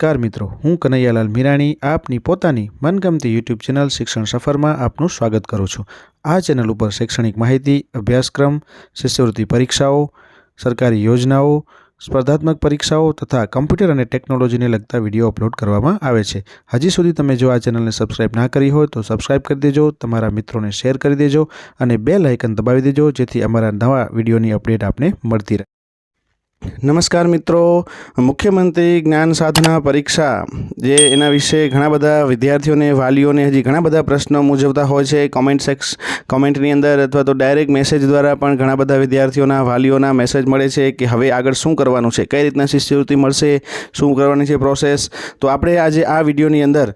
નમસ્કાર મિત્રો, હું કનૈયાલાલ મીરાણી આપની પોતાની મનગમતી યુટ્યુબ ચેનલ શિક્ષણ સફરમાં આપનું સ્વાગત કરું છું। આ ચેનલ ઉપર શૈક્ષણિક માહિતી, અભ્યાસક્રમ, શિષ્યવૃત્તિ પરીક્ષાઓ, સરકારી યોજનાઓ, સ્પર્ધાત્મક પરીક્ષાઓ તથા કમ્પ્યુટર અને ટેકનોલોજીને લગતા વિડીયો અપલોડ કરવામાં આવે છે। હજી સુધી તમે જો આ ચેનલને સબસ્ક્રાઇબ ના કરી હોય તો સબસ્ક્રાઇબ કરી દેજો, તમારા મિત્રોને શેર કરી દેજો અને બેલ આઇકન દબાવી દેજો જેથી અમારા નવા વિડીયોની અપડેટ આપને મળતી રહે। નમસ્કાર મિત્રો, મુખ્યમંત્રી જ્ઞાન સાધના પરીક્ષા જે એના વિશે ઘણા બધા વિદ્યાર્થીઓને, વાલીઓને હજી ઘણા બધા પ્રશ્નો મૂંઝવતા હોય છે। કોમેન્ટની અંદર અથવા તો ડાયરેક્ટ મેસેજ દ્વારા પણ ઘણા બધા વિદ્યાર્થીઓના, વાલીઓના મેસેજ મળે છે કે હવે આગળ શું કરવાનું છે, કઈ રીતના શિષ્યવૃત્તિ મળશે, શું કરવાની છે પ્રોસેસ। તો આપણે આજે આ વિડીયોની અંદર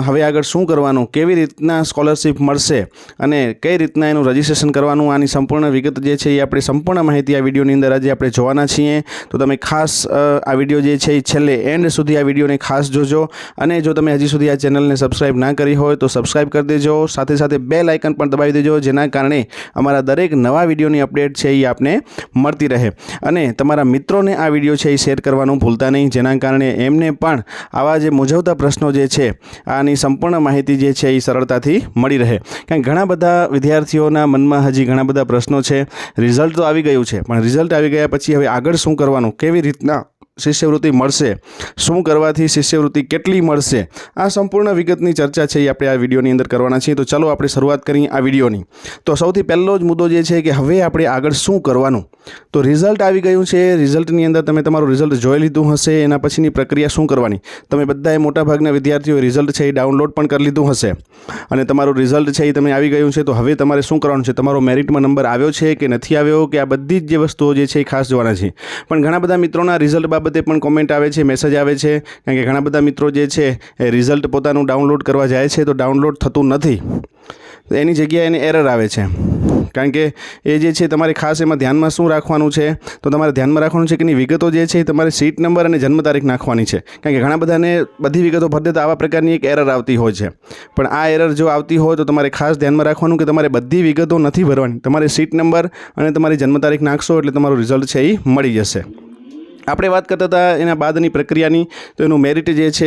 હવે આગળ શું કરવાનું, કેવી રીતના સ્કોલરશિપ મળશે અને કઈ રીતના એનું રજિસ્ટ્રેશન કરવાનું, આની સંપૂર્ણ વિગત જે છે એ આપણે સંપૂર્ણ માહિતી આ વિડીયોની અંદર આજે આપણે જોવાના છીએ। તો તમે ખાસ આ વિડીયો જે છે એ છેલ્લે એન્ડ સુધી આ વિડીયોને ખાસ જોજો અને જો તમે હજી સુધી આ ચેનલને સબસ્ક્રાઇબ ના કરી હોય તો સબસ્ક્રાઇબ કરી દેજો, સાથે સાથે બેલ આઇકન પણ દબાવી દેજો જેના કારણે અમારા દરેક નવા વિડીયોની અપડેટ છે એ આપને મળતી રહે અને તમારા મિત્રોને આ વિડીયો છે એ શેર કરવાનું ભૂલતા નહીં, જેના કારણે એમને પણ આવા જે મૂંઝવતા પ્રશ્નો જે છે આની સંપૂર્ણ માહિતી જે છે એ સરળતાથી મળી રહે। કારણ કે ઘણા બધા વિદ્યાર્થીઓના મનમાં હજી ઘણા બધા પ્રશ્નો છે। રિઝલ્ટ તો આવી ગયું છે, પણ રિઝલ્ટ આવી ગયા પછી હવે આગળ શું કરવાનું, કેવી રીતના શિષ્યવૃત્તિ મળશે, શું કરવાથી શિષ્યવૃત્તિ કેટલી મળશે, આ સંપૂર્ણ વિગતની ચર્ચા છે એ આપણે આ વિડીયોની અંદર કરવાના છીએ। તો ચાલો આપણે શરૂઆત કરીએ આ વિડીયોની। તો સૌથી પહેલો જ મુદ્દો જે છે કે હવે આપણે આગળ શું કરવાનું। તો રિઝલ્ટ આવી ગયું છે, રિઝલ્ટની અંદર તમે તમારું રિઝલ્ટ જોઈ લીધું હશે, એના પછીની પ્રક્રિયા શું કરવાની। તમે બધાએ મોટાભાગના વિદ્યાર્થીઓએ રિઝલ્ટ છે એ ડાઉનલોડ પણ કરી લીધું હશે અને તમારું રિઝલ્ટ છે એ તમે આવી ગયું છે। તો હવે તમારે શું કરવાનું છે, તમારો મેરિટમાં નંબર આવ્યો છે કે નથી આવ્યો કે આ બધી જ જે વસ્તુઓ જે છે એ ખાસ જોવાના છે। પણ ઘણા બધા મિત્રોના રિઝલ્ટ બાબતે પણ કોમેન્ટ આવે છે, મેસેજ આવે છે, કારણ કે ઘણા બધા મિત્રો જે છે એ રિઝલ્ટ પોતાનું ડાઉનલોડ કરવા જાય છે તો ડાઉનલોડ થતું નથી, તો એની જગ્યાએ એને એરર આવે છે। કારણ કે એ જે છે તમારે ખાસ એમાં ધ્યાનમાં શું રાખવાનું છે, તો તમારે ધ્યાનમાં રાખવાનું છે કે એની વિગતો જે છે એ તમારે સીટ નંબર અને જન્મ તારીખ નાખવાની છે। કારણ કે ઘણા બધાને બધી વિગતો ભરી દેતા આવા પ્રકારની એક એરર આવતી હોય છે, પણ આ એરર જો આવતી હોય તો તમારે ખાસ ધ્યાનમાં રાખવાનું કે તમારે બધી વિગતો નથી ભરવાની, તમારે સીટ નંબર અને તમારી જન્મ તારીખ નાખશો એટલે તમારું રિઝલ્ટ છે એ મળી જશે। આપણે વાત કરતા હતા એના બાદની પ્રક્રિયાની, તો એનું મેરિટ જે છે,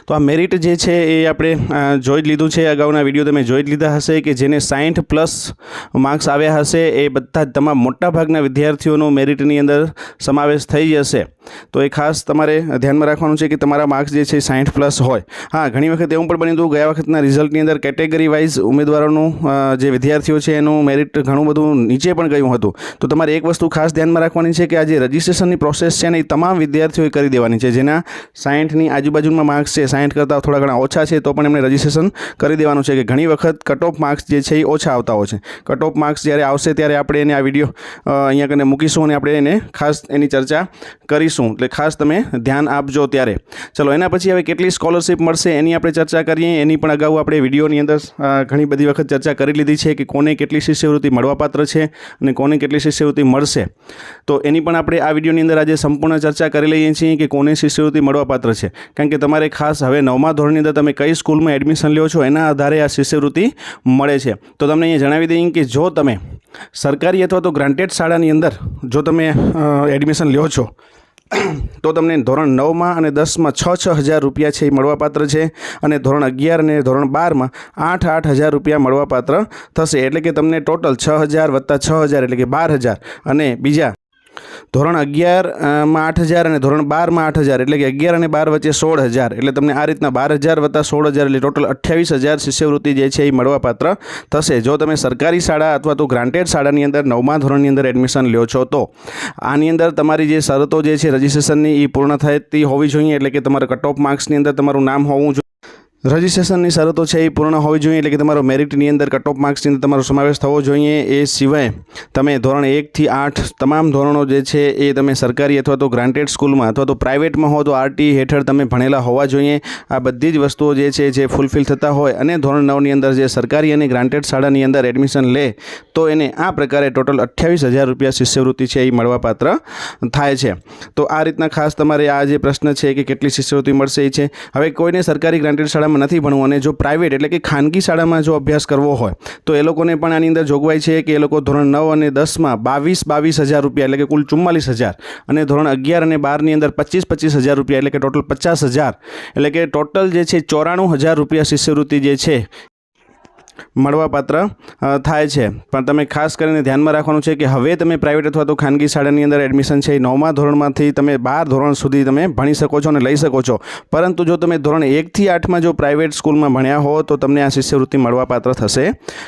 તો આ મેરિટ જે છે એ આપણે જોઈ જ લીધું છે, અગાઉના વિડીયો તમે જોઈ જ લીધા હશે કે જેને 60+ માર્ક્સ આવ્યા હશે એ બધા જ તમામ મોટાભાગના વિદ્યાર્થીઓનો મેરિટની અંદર સમાવેશ થઈ જશે। તો એ ખાસ તમારે ધ્યાનમાં રાખવાનું છે કે તમારા માર્ક્સ જે છે 60+ હોય। હા, ઘણી વખત એવું પણ બન્યું હતું ગયા વખતના રિઝલ્ટની અંદર કેટેગરી વાઇઝ ઉમેદવારોનું જે વિદ્યાર્થીઓ છે એનું મેરિટ ઘણું બધું નીચે પણ ગયું હતું। તો તમારે એક વસ્તુ ખાસ ધ્યાનમાં રાખવાની છે કે આ જે રજિસ્ટ્રેશનની પ્રોસેસ છે ને એ તમામ વિદ્યાર્થીઓએ કરી દેવાની છે, જેના 60ની આજુબાજુમાં માર્ક્સ છે, 60 કરતાં થોડા ઘણા ઓછા છે તો પણ એમણે રજિસ્ટ્રેશન કરી દેવાનું છે। કે ઘણી વખત કટ ઓફ માર્ક્સ જે છે એ ઓછા આવતા હોય છે। કટ ઓફ માર્ક્સ જ્યારે આવશે ત્યારે આપણે એને આ વિડીયો અહીંયા કને મૂકીશું અને આપણે એને ખાસ એની ચર્ચા કરીશું, એટલે ખાસ તમે ધ્યાન આપજો ત્યારે। ચલો, એના પછી હવે કેટલી સ્કોલરશિપ મળશે એની આપણે ચર્ચા કરીએ। એની પણ અગાઉ આપણે વિડીયોની અંદર ઘણી બધી વખત ચર્ચા કરી લીધી છે કે કોને કેટલી શિષ્યવૃત્તિ મળવાપાત્ર છે અને કોને કેટલી શિષ્યવૃત્તિ મળશે, તો એની પણ આપણે આ વિડીયોની અંદર આજે સંપૂર્ણ ચર્ચા કરી લઈએ છીએ કે કોને શિષ્યવૃત્તિ મળવાપાત્ર છે। કારણ કે તમારે ખાસ હવે 9મા ધોરણની અંદર તમે કઈ સ્કૂલમાં એડમિશન લ્યો છો એના આધારે આ શિષ્યવૃત્તિ મળે છે। તો તમને અહીંયા જણાવી દઈએ કે જો તમે સરકારી અથવા તો ગ્રાન્ટેડ શાળાની અંદર જો તમે એડમિશન લ્યો છો તો તમને ધોરણ 9માં અને 10માં 6,000 રૂપિયા છે એ મળવાપાત્ર છે અને ધોરણ 11 અને ધોરણ 12માં 8,000 રૂપિયા મળવાપાત્ર થશે। એટલે કે તમને ટોટલ 6,000 વત્તા 6,000 એટલે કે 12,000 અને બીજા ધોરણ 11માં 8,000 અને ધોરણ 12માં 8,000 એટલે કે 11 અને 12 વચ્ચે 16,000 એટલે તમને આ રીતના 12,000 વત્તા 16,000 એટલે ટોટલ 28,000 શિષ્યવૃત્તિ જે છે એ મળવાપાત્ર થશે જો તમે સરકારી શાળા અથવા તો ગ્રાન્ટેડ શાળાની અંદર 9મા ધોરણની અંદર એડમિશન લ્યો છો। તો આની અંદર તમારી જે શરતો જે છે રજિસ્ટ્રેશનની એ પૂર્ણ થતી હોવી જોઈએ, એટલે કે તમારા કટ ઓફ માર્ક્સની અંદર તમારું નામ હોવું જોઈએ, રજિસ્ટ્રેશનની શરતો છે એ પૂર્ણ હોવી જોઈએ, એટલે કે તમારો મેરિટની અંદર કટ ઓફ માર્ક્સની અંદર તમારો સમાવેશ થવો જોઈએ। એ સિવાય તમે ધોરણ 1થી 8 તમામ ધોરણો જે છે એ તમે સરકારી અથવા તો ગ્રાન્ટેડ સ્કૂલમાં અથવા તો પ્રાઇવેટમાં હો તો RT હેઠળ તમે ભણેલા હોવા જોઈએ। આ બધી જ વસ્તુઓ જે છે જે ફૂલફિલ થતા હોય અને ધોરણ 9ની અંદર જે સરકારી અને ગ્રાન્ટેડ શાળાની અંદર એડમિશન લે તો એને આ પ્રકારે ટોટલ 28,000 રૂપિયા શિષ્યવૃત્તિ છે એ મળવાપાત્ર થાય છે। તો આ રીતના ખાસ તમારે આ જે પ્રશ્ન છે કે કેટલી શિષ્યવૃત્તિ મળશે એ છે। હવે કોઈને સરકારી ગ્રાન્ટેડ શાળામાં શાળામાં નથી ભણવું અને જો પ્રાઇવેટ એટલે કે ખાનગી શાળામાં જો અભ્યાસ કરવો હોય તો એ લોકોને પણ આની અંદર જોગવાઈ છે કે એ લોકો ધોરણ 9 અને 10માં 22,000 રૂપિયા એટલે કે કુલ 44,000 અને ધોરણ 11 અને 12ની અંદર 25,000 રૂપિયા એટલે કે ટોટલ 50,000 એટલે કે ટોટલ જે છે 94,000 રૂપિયા શિષ્યવૃત્તિ જે છે મળવાપાત્ર થાય છે। પણ તમે ખાસ કરીને ધ્યાનમાં રાખવાનું છે કે હવે તમે પ્રાઇવેટ અથવા તો ખાનગી શાળાની અંદર એડમિશન છે 9મા ધોરણમાંથી તમે 12 ધોરણ સુધી તમે ભણી શકો છો અને લઈ શકો છો। પરંતુ જો તમે ધોરણ 1 થી 8માં જો પ્રાઇવેટ સ્કૂલમાં ભણ્યા હો તો તમને આ શિષ્યવૃત્તિ મળવાપાત્ર થશે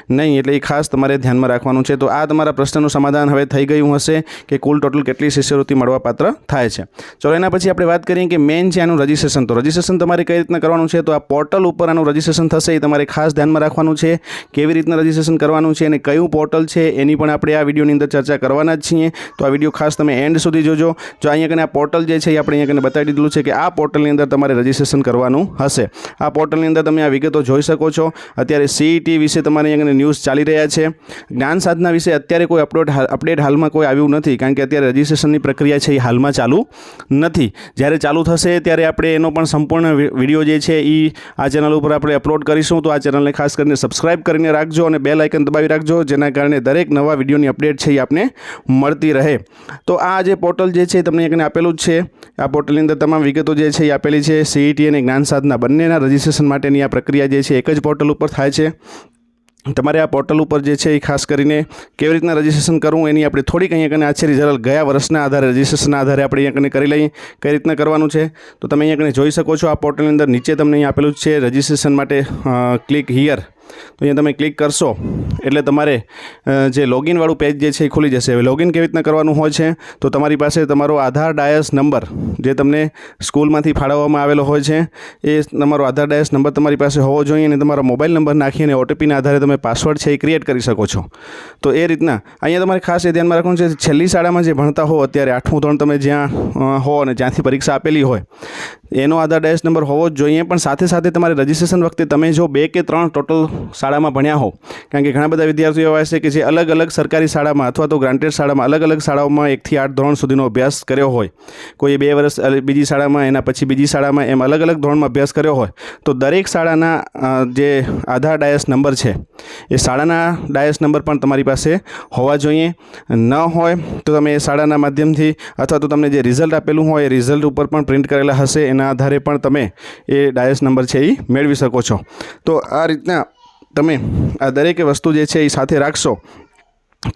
નહીં, એટલે એ ખાસ તમારે ધ્યાનમાં રાખવાનું છે। તો આ તમારા પ્રશ્નનું સમાધાન હવે થઈ ગયું હશે કે કુલ ટોટલ કેટલી શિષ્યવૃત્તિ મળવાપાત્ર થાય છે। ચલો એના પછી આપણે વાત કરીએ કે મેઇન છે આનું રજિસ્ટ્રેશન। તો રજિસ્ટ્રેશન તમારે કઈ રીતના કરવાનું છે, તો આ પોર્ટલ ઉપર આનું રજિસ્ટ્રેશન થશે, એ તમારે ખાસ ધ્યાનમાં રાખવાનું છે। કેવી રીતના રજિસ્ટ્રેશન કરવાનું છે અને કયું પોર્ટલ છે એની પણ આપણે આ વિડીયોની અંદર ચર્ચા કરવાના જ છીએ, તો આ વિડીયો ખાસ તમે એન્ડ સુધી જોજો। જો અહીંયા કને આ પોર્ટલ જે છે એ આપણે અહીંયા કને બતાવી દીધું છે કે આ પોર્ટલની અંદર તમારે રજિસ્ટ્રેશન કરવાનું હશે। આ પોર્ટલની અંદર તમે આ વિગતો જોઈ શકો છો। અત્યારે CET વિશે તમારે અહીંયા કને ન્યૂઝ ચાલી રહ્યા છે। જ્ઞાન સાધના વિશે અત્યારે કોઈ અપડેટ હાલમાં કોઈ આવ્યું નથી, કારણ કે અત્યારે રજિસ્ટ્રેશનની પ્રક્રિયા છે એ હાલમાં ચાલુ નથી। જ્યારે ચાલુ થશે ત્યારે આપણે એનો પણ સંપૂર્ણ વિડીયો જે છે એ આ ચેનલ ઉપર આપણે અપલોડ કરીશું, તો આ ચેનલને ખાસ કરીને સબસ્ક્રાઇબ કરીને રાખજો અને બેલ આઇકન દબાવી રાખજો, જેના કારણે દરેક નવા વિડીયોની અપડેટ છે એ આપને મળતી રહે। તો આ જે પોર્ટલ જે છે તમને અહીંયા આપેલું જ છે। આ પોર્ટલની અંદર તમામ વિગતો જે છે એ આપેલી છે। CET અને જ્ઞાન સાધના બંનેના રજિસ્ટ્રેશન માટેની આ પ્રક્રિયા જે છે એક જ પોર્ટલ ઉપર થાય છે। તમારે આ પોર્ટલ ઉપર જે છે એ ખાસ કરીને કેવી રીતના રજિસ્ટ્રેશન કરવું એની આપણે થોડીક અહીંયા કને આ છે રિઝલ્ટ ગયા વર્ષના આધારે રજિસ્ટ્રેશનના આધારે આપણે અહીંયા કને કરી લઈએ કઈ રીતના કરવાનું છે। તો તમે અહીંયા કને જોઈ શકો છો, આ પોર્ટલની અંદર નીચે તમને અહીંયા આપેલું જ છે રજિસ્ટ્રેશન માટે ક્લિક હિયર, તો અહીંયા તમે ક્લિક કરશો એટલે તમારે જે લોગિનવાળું પેજ જે છે એ ખુલી જશે। હવે લોગિન કેવી રીતના કરવાનું હોય છે, તો તમારી પાસે તમારો આધાર ડાયસ નંબર જે તમને સ્કૂલમાંથી ફાળવવામાં આવેલો હોય છે એ તમારો આધાર ડાયસ નંબર તમારી પાસે હોવો જોઈએ અને તમારો મોબાઈલ નંબર નાખીને OTPના આધારે તમે પાસવર્ડ છે એ ક્રિએટ કરી શકો છો। તો એ રીતના અહીંયા તમારે ખાસ એ ધ્યાનમાં રાખવાનું છે, છેલ્લી શાળામાં જે ભણતા હો, અત્યારે 8મું ધોરણ તમે જ્યાં હો અને જ્યાંથી પરીક્ષા આપેલી હોય એનો આધાર ડાયસ નંબર હોવો જ જોઈએ। પણ સાથે સાથે તમારે રજિસ્ટ્રેશન વખતે તમે જો 2 કે 3 ટોટલ શાળામાં ભણ્યા હો, કારણ કે ઘણા બધા વિદ્યાર્થીઓ એવા છે કે જે અલગ અલગ સરકારી શાળામાં અથવા તો ગ્રાન્ટેડ શાળામાં અલગ અલગ શાળાઓમાં 1 થી 8 ધોરણ સુધીનો અભ્યાસ કર્યો હોય, કોઈ 2 વર્ષ બીજી શાળામાં, એના પછી બીજી શાળામાં, એમ અલગ અલગ ધોરણમાં અભ્યાસ કર્યો હોય, તો દરેક શાળાના જે આધાર ડાયસ નંબર છે એ શાળાના ડાયસ નંબર પણ તમારી પાસે હોવા જોઈએ। ન હોય તો તમે એ શાળાના માધ્યમથી અથવા તો તમને જે રિઝલ્ટ આપેલું હોય એ રિઝલ્ટ ઉપર પણ પ્રિન્ટ કરેલા હશે, એના આધારે પણ તમે એ ડાયસ નંબર છે એ મેળવી શકો છો। તો આ રીતના તમે આ દરેક વસ્તુ જે છે એ સાથે રાખશો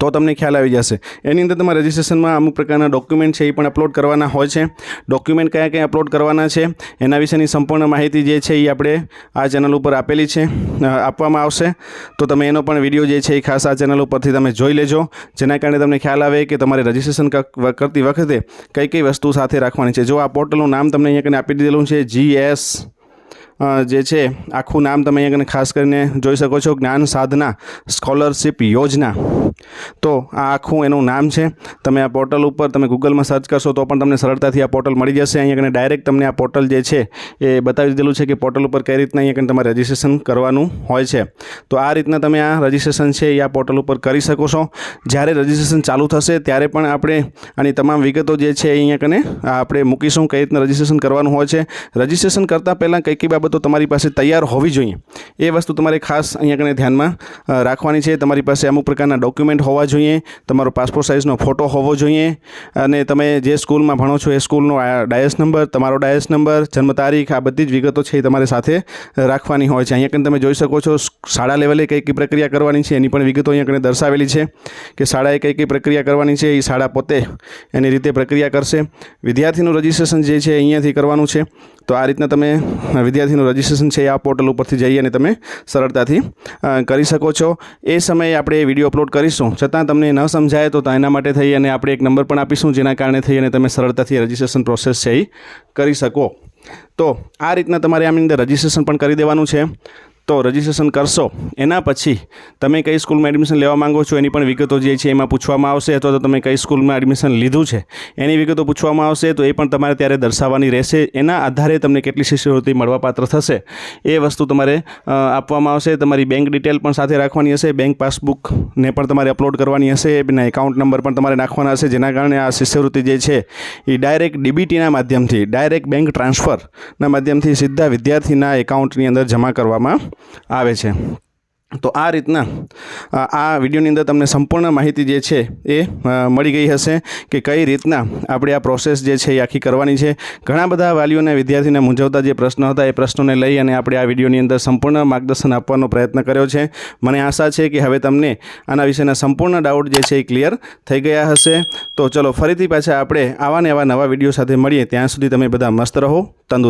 તો તમને ખ્યાલ આવી જશે। એની અંદર તમારે રજિસ્ટ્રેશનમાં અમુક પ્રકારના ડોક્યુમેન્ટ છે એ પણ અપલોડ કરવાના હોય છે। ડોક્યુમેન્ટ કયા કયા અપલોડ કરવાના છે એના વિશેની સંપૂર્ણ માહિતી જે છે એ આપણે આ ચેનલ ઉપર આપેલી છે, આપવામાં આવશે, તો તમે એનો પણ વિડીયો જે છે એ ખાસ આ ચેનલ ઉપરથી તમે જોઈ લેજો, જેના કારણે તમને ખ્યાલ આવે કે તમારે રજિસ્ટ્રેશન કરતી વખતે કઈ કઈ વસ્તુ સાથે રાખવાની છે। જો આ પોર્ટલનું નામ તમને અહીંયા કને આપી દીધેલું છે, GS જે છે આખું નામ તમે અહીંયા ખાસ કરીને જોઈ શકો છો, જ્ઞાન સાધના સ્કોલરશિપ યોજના। તો આ આખું એનું નામ છે। તમે આ પોર્ટલ ઉપર તમે ગૂગલમાં સર્ચ કરશો તો પણ તમને સરળતાથી આ પોર્ટલ મળી જશે। અહીંયા ડાયરેક્ટ તમને આ પોર્ટલ જે છે એ બતાવી દીધેલું છે કે પોર્ટલ ઉપર કઈ રીતના અહીંયા તમારે રજિસ્ટ્રેશન કરવાનું હોય છે। તો આ રીતના તમે આ રજિસ્ટ્રેશન છે એ આ પોર્ટલ ઉપર કરી શકો છો। જ્યારે રજિસ્ટ્રેશન ચાલુ થશે ત્યારે પણ આપણે આની તમામ વિગતો જે છે અહીંયા કને આપણે મૂકીશું, કઈ રીતના રજિસ્ટ્રેશન કરવાનું હોય છે। રજિસ્ટ્રેશન કરતાં પહેલાં કઈ કઈ બાબતો તમારી પાસે તૈયાર હોવી જોઈએ એ વસ્તુ તમારે ખાસ અહીંયા કને ધ્યાનમાં રાખવાની છે। તમારી પાસે અમુક પ્રકારના ડોક્યુમેન્ટ હોવા જોઈએ, તમારો પાસપોર્ટ સાઇઝનો ફોટો હોવો જોઈએ અને તમે જે સ્કૂલમાં ભણો છો એ સ્કૂલનો ડાયસ નંબર, તમારો ડાયસ નંબર, જન્મ તારીખ, આ બધી જ વિગતો છે એ તમારે સાથે રાખવાની હોય છે। અહીંયા કને તમે જોઈ શકો છો શાળા લેવલે કઈ કઈ પ્રક્રિયા કરવાની છે એની પણ વિગતો અહીંયા કને દર્શાવેલી છે કે શાળાએ કઈ કઈ પ્રક્રિયા કરવાની છે, એ શાળા પોતે એની રીતે પ્રક્રિયા કરશે। વિદ્યાર્થીનું રજિસ્ટ્રેશન જે છે અહીંયાથી કરવાનું છે। તો આ રીતના તમે વિદ્યાર્થીનું રજિસ્ટ્રેશન છે આ પોર્ટલ ઉપરથી જઈ અને તમે સરળતાથી કરી શકો છો। એ સમયે આપણે વિડીયો અપલોડ કરીશું, છતાં તમને ન સમજાય તો એના માટે થઈ અને આપણે એક નંબર પણ આપીશું, જેના કારણે થઈ અને તમે સરળતાથી રજિસ્ટ્રેશન પ્રોસેસ છે એ કરી શકો। તો આ રીતના તમારે આની અંદર રજિસ્ટ્રેશન પણ કરી દેવાનું છે। તો રજિસ્ટ્રેશન કરશો એના પછી તમે કઈ સ્કૂલમાં એડમિશન લેવા માંગો છો એની પણ વિગતો જે છે એમાં પૂછવામાં આવશે, અથવા તો તમે કઈ સ્કૂલમાં એડમિશન લીધું છે એની વિગતો પૂછવામાં આવશે. તો એ પણ તમારે ત્યારે દર્શાવવાની રહેશે. એના આધારે તમને કેટલી શિષ્યવૃત્તિ મળવાપાત્ર થશે એ વસ્તુ તમારે આપવામાં આવશે. તમારી બેંક ડિટેલ પણ સાથે રાખવાની હશે, બેંક પાસબુકને પણ તમારે અપલોડ કરવાની હશે, એના એકાઉન્ટ નંબર પણ તમારે નાખવાના હશે, જેના કારણે આ શિષ્યવૃત્તિ જે છે એ ડાયરેક્ટ ડીબીટીના માધ્યમથી, ડાયરેક્ટ બેંક ટ્રાન્સફરના માધ્યમથી સીધા વિદ્યાર્થીના એકાઉન્ટની અંદર જમા કરવામાં આવે છે. તો આ રીતના આ વિડીયોની અંદર તમને સંપૂર્ણ માહિતી જે છે એ મળી ગઈ હશે કે કઈ રીતના આપણે આ પ્રોસેસ જે છે એ આખી કરવાની છે. ઘણા બધા વાલીઓને વિદ્યાર્થીને મૂંઝવતા જે પ્રશ્નો હતા એ પ્રશ્નોને લઈ અને આપણે આ વિડીયોની અંદર સંપૂર્ણ માર્ગદર્શન આપવાનો પ્રયત્ન કર્યો છે. મને આશા છે કે હવે તમને આના વિશેના સંપૂર્ણ ડાઉટ જે છે એ ક્લિયર થઈ ગયા હશે. તો ચલો ફરીથી પાછા આપણે આવા ને આવા નવા વિડીયો સાથે મળીએ. ત્યાં સુધી તમે બધા મસ્ત રહો, તંદુરસ્ત.